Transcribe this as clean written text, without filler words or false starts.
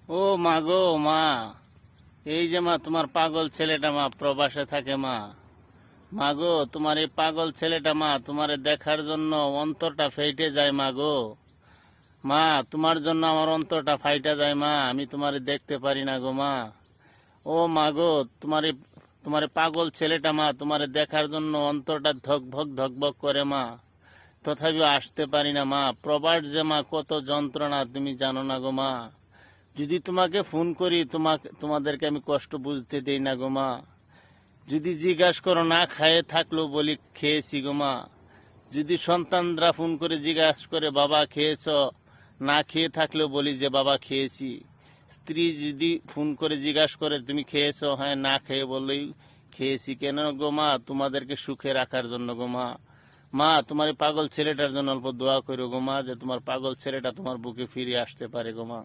ও মা গো মা, এই যে মা তোমার পাগল ছেলেটা মা প্রবাসে থাকে মা। মা গো, তোমার এই পাগল ছেলেটা মা তোমারে দেখার জন্য অন্তরটা ফেটে যায় মা গো। মা, তোমার জন্য আমার অন্তরটা ফাইটা যায় মা, আমি তোমারে দেখতে পারি না গো মা। ও মা গো, তোমার পাগল ছেলেটা মা তোমারে দেখার জন্য অন্তরটা ধকভক করে মা, তথাপিও আসতে পারি না মা। প্রবাস যে মা কত যন্ত্রণা তুমি জানো না গো মা। যদি তোমাকে ফোন করি তোমাদেরকে আমি কষ্ট বুঝতে দেই না গো মা। যদি জিজ্ঞাসা করো না খায়ে থাকলেও বলি খেয়েছি গো মা। যদি সন্তানরা ফোন করে জিজ্ঞাসা করে বাবা খেয়েছ, না খেয়ে থাকলেও বলি যে বাবা খেয়েছি। স্ত্রী যদি ফোন করে জিজ্ঞাসা করে তুমি খেয়েছো, হ্যাঁ, না খেয়ে বললেই খেয়েছি। কেন গো মা? তোমাদেরকে সুখে রাখার জন্য গো মা। মা, তোমার এই পাগল ছেলেটার জন্য অল্প দোয়া করো গো মা, যে তোমার পাগল ছেলেটা তোমার বুকে ফিরে আসতে পারে গো মা।